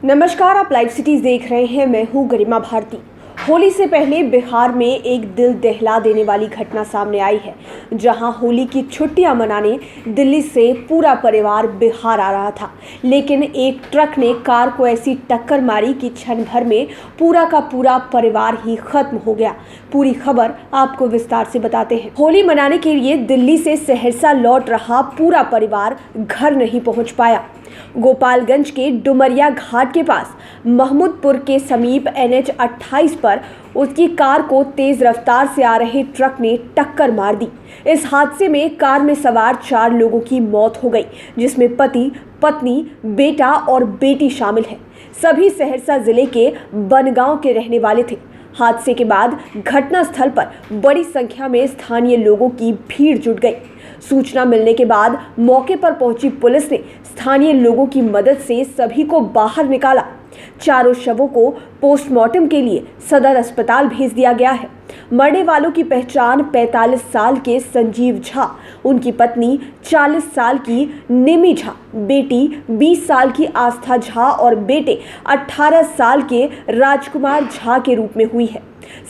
नमस्कार, आप live cities देख रहे हैं। मैं हूं गरिमा भारती। होली से पहले बिहार में एक दिल दहला देने वाली घटना सामने आई है, जहां होली की छुट्टियां मनाने दिल्ली से पूरा परिवार बिहार आ रहा था, लेकिन एक ट्रक ने कार को ऐसी टक्कर मारी कि क्षण भर में पूरा का पूरा परिवार ही खत्म हो गया। पूरी खबर आपको विस्तार से बताते हैं। होली मनाने के लिए दिल्ली से सहरसा लौट रहा पूरा परिवार घर नहीं पहुंच पाया। गोपालगंज के डुमरिया घाट के पास महमूदपुर के समीप NH 28 पर उसकी कार को तेज रफ्तार से आ रहे ट्रक ने टक्कर मार दी। इस हादसे में कार में सवार 4 लोगों की मौत हो गई, जिसमें पति, पत्नी, बेटा और बेटी शामिल है। सभी सहरसा जिले के बनगांव के रहने वाले थे। हादसे के बाद घटनास्थल पर बड़ी संख्या में स्थानीय लोगों की भीड़ जुट गई। सूचना मिलने के बाद मौके पर पहुंची पुलिस ने स्थानीय लोगों की मदद से सभी को बाहर निकाला। चारों शवों को पोस्टमार्टम के लिए सदर अस्पताल भेज दिया गया है। मरने वालों की पहचान 45 साल के संजीव झा, उनकी पत्नी 40 साल की निमी झा, बेटी 20 साल की आस्था झा और बेटे 18 साल के राजकुमार झा के रूप में हुई है।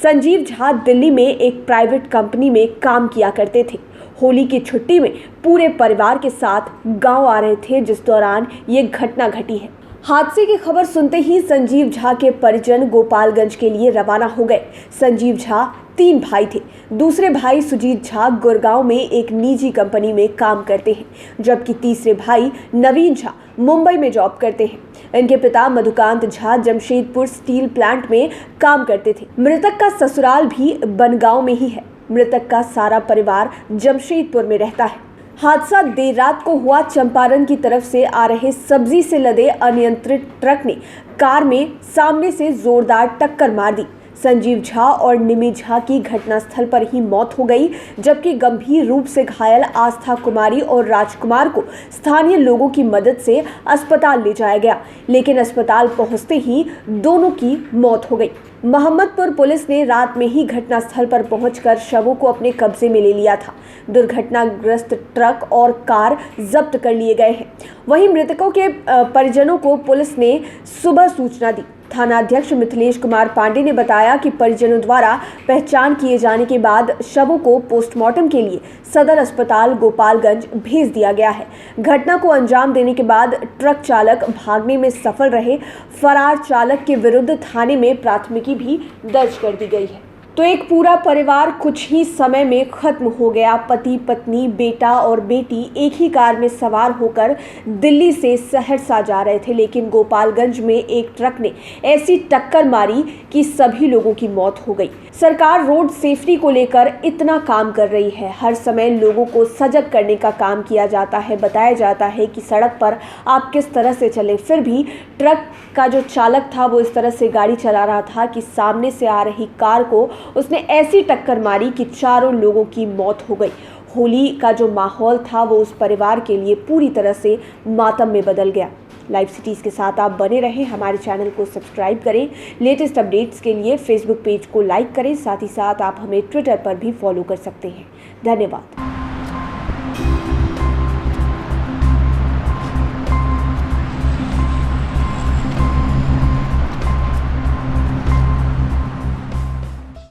संजीव झा दिल्ली में एक प्राइवेट कंपनी में काम किया करते थे। होली की छुट्टी में पूरे परिवार के साथ गांव आ रहे थे, जिस दौरान ये घटना घटी है। हादसे की खबर सुनते ही संजीव झा के परिजन गोपालगंज के लिए रवाना हो गए। संजीव झा 3 भाई थे। दूसरे भाई सुजीत झा गुड़गांव में एक निजी कंपनी में काम करते हैं, जबकि तीसरे भाई नवीन झा मुंबई में जॉब करते हैं। इनके पिता मधुकांत झा जमशेदपुर स्टील प्लांट में काम करते थे। मृतक का ससुराल भी बनगांव में ही है। मृतक का सारा परिवार जमशेदपुर में रहता है। हादसा देर रात को हुआ। चंपारण की तरफ से आ रहे सब्जी से लदे अनियंत्रित ट्रक ने कार में सामने से जोरदार टक्कर मार दी। संजीव झा और निमी झा की घटनास्थल पर ही मौत हो गई, जबकि गंभीर रूप से घायल आस्था कुमारी और राजकुमार को स्थानीय लोगों की मदद से अस्पताल ले जाया गया, लेकिन अस्पताल पहुंचते ही दोनों की मौत हो गई। मोहम्मदपुर पुलिस ने रात में ही घटनास्थल पर पहुंचकर शवों को अपने कब्जे में ले लिया था। दुर्घटनाग्रस्त ट्रक और कार जब्त कर लिए गए हैं। वहीं मृतकों के परिजनों को पुलिस ने सुबह सूचना दी। थानाध्यक्ष मिथिलेश कुमार पांडे ने बताया कि परिजनों द्वारा पहचान किए जाने के बाद शवों को पोस्टमार्टम के लिए सदर अस्पताल गोपालगंज भेज दिया गया है। घटना को अंजाम देने के बाद ट्रक चालक भागने में सफल रहे। फरार चालक के विरुद्ध थाने में प्राथमिकी भी दर्ज कर दी गई है। तो एक पूरा परिवार कुछ ही समय में खत्म हो गया। पति, पत्नी, बेटा और बेटी एक ही कार में सवार होकर दिल्ली से सहरसा जा रहे थे, लेकिन गोपालगंज में एक ट्रक ने ऐसी टक्कर मारी कि सभी लोगों की मौत हो गई। सरकार रोड सेफ्टी को लेकर इतना काम कर रही है। हर समय लोगों को सजग करने का काम किया जाता है। बताया जाता है कि सड़क पर आप किस तरह से चलें। फिर भी ट्रक का जो चालक था वो इस तरह से गाड़ी चला रहा था कि सामने से आ रही कार को उसने ऐसी टक्कर मारी कि चारों लोगों की मौत हो गई। होली का जो माहौल था वो उस परिवार के लिए पूरी तरह से मातम में बदल गया। लाइव सिटीज़ के साथ आप बने रहें। हमारे चैनल को सब्सक्राइब करें। लेटेस्ट अपडेट्स के लिए फेसबुक पेज को लाइक करें। साथ ही साथ आप हमें ट्विटर पर भी फॉलो कर सकते हैं। धन्यवाद।